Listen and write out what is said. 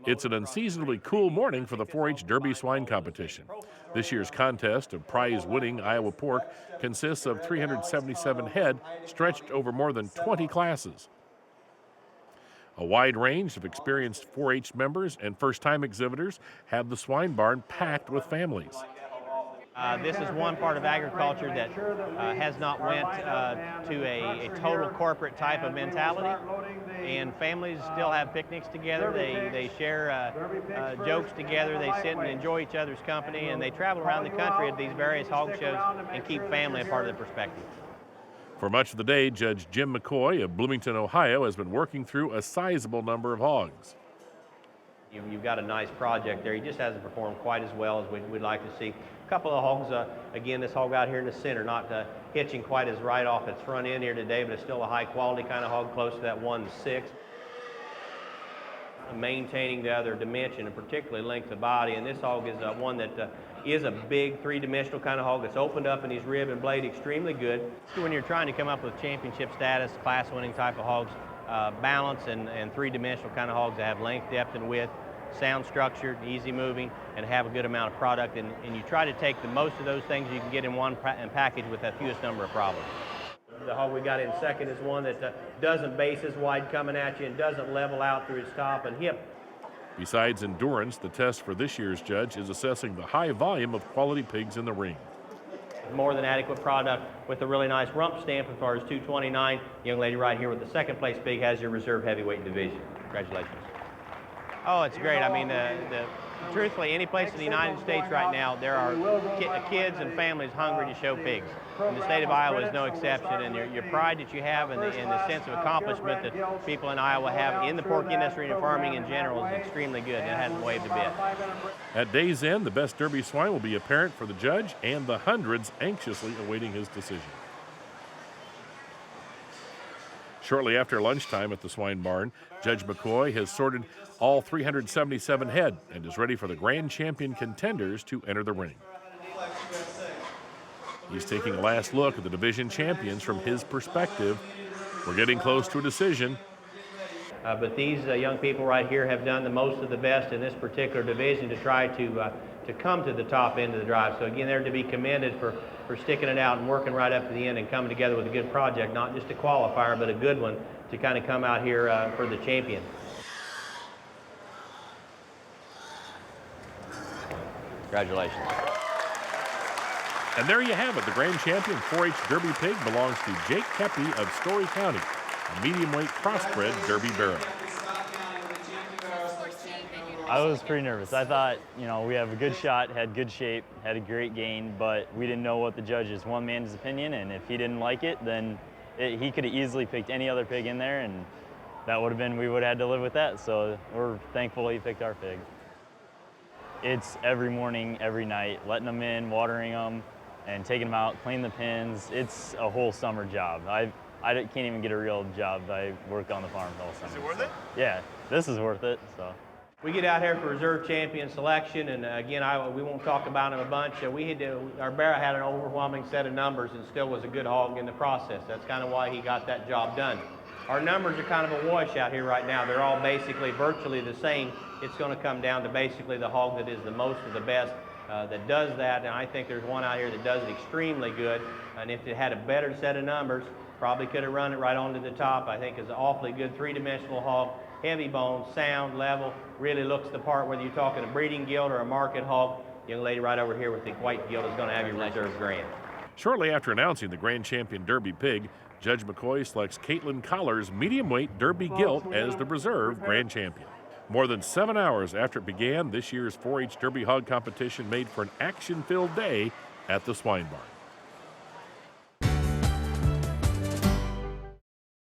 It's an unseasonably cool morning for the 4-H Derby Swine Competition. This year's contest of prize-winning Iowa pork consists of 377 head stretched over more than 20 classes. A wide range of experienced 4-H members and first-time exhibitors have the Swine Barn packed with families. This is one part of agriculture that has not went to a total corporate type of mentality, and families still have picnics together. They share jokes together. They sit and enjoy each other's company, and they travel around the country at these various hog shows and keep family a part of the perspective. For much of the day, Judge Jim McCoy of Bloomington, Ohio, has been working through a sizable number of hogs. You've got a nice project there. He just hasn't performed quite as well as we'd like to see. A couple of hogs, again, this hog out here in the center, not hitching quite as right off its front end here today, but it's still a high quality kind of hog, close to that 1-6. Maintaining the other dimension, and particularly length of body, and this hog is one that is a big three-dimensional kind of hog that's opened up in his rib and blade extremely good. When you're trying to come up with championship status, class-winning type of hogs, balance and three-dimensional kind of hogs that have length, depth, and width, sound structured, easy moving, and have a good amount of product, and you try to take the most of those things you can get in one package with the fewest number of problems. The hog we got in second is one that doesn't base as wide coming at you and doesn't level out through his top and hip. Besides endurance, the test for this year's judge is assessing the high volume of quality pigs in the ring. More than adequate product with a really nice rump stamp as far as 229. The young lady right here with the second place pig has your reserve heavyweight division. Congratulations. Oh, it's great. I mean, truthfully, any place in the United States right now, there are kids and families hungry to show pigs. And the state of Iowa is no exception, and your pride that you have and the sense of accomplishment that people in Iowa have in the pork industry and farming in general is extremely good, and it hasn't waved a bit. At day's end, the best Derby swine will be apparent for the judge and the hundreds anxiously awaiting his decision. Shortly after lunchtime at the Swine Barn, Judge McCoy has sorted all 377 head and is ready for the grand champion contenders to enter the ring. He's taking a last look at the division champions from his perspective. We're getting close to a decision. But these young people right here have done the most of the best in this particular division to try to come to the top end of the drive. So again, they're to be commended for sticking it out and working right up to the end and coming together with a good project, not just a qualifier, but a good one to kind of come out here for the champion. Congratulations. And there you have it. The grand champion 4-H Derby pig belongs to Jake Keppy of Story County, a medium-weight crossbred Derby barrow. I was pretty nervous. I thought, we have a good shot, had good shape, had a great gain, but we didn't know what the judge's one man's opinion, and if he didn't like it, then he could have easily picked any other pig in there, and that would have been, we would have had to live with that. So we're thankful he picked our pig. It's every morning, every night, letting them in, watering them, and taking them out, cleaning the pens. It's a whole summer job. I can't even get a real job. I work on the farm all summer. Is it worth it? Yeah, this is worth it. So. We get out here for reserve champion selection, and again, we won't talk about him a bunch. Our barrow had an overwhelming set of numbers and still was a good hog in the process. That's kind of why he got that job done. Our numbers are kind of a wash out here right now. They're all basically virtually the same. It's going to come down to basically the hog that is the most of the best that does that, and I think there's one out here that does it extremely good, and if it had a better set of numbers, probably could have run it right onto the top. I think it's an awfully good three-dimensional hog, heavy bone, sound, level, really looks the part whether you're talking a breeding gilt or a market hog. Young lady right over here with the white gilt is going to have your reserve grand. Shortly after announcing the grand champion Derby pig, Judge McCoy selects Caitlin Collar's medium-weight Derby gilt as the reserve grand champion. More than 7 hours after it began, this year's 4-H Derby hog competition made for an action-filled day at the Swine Barn.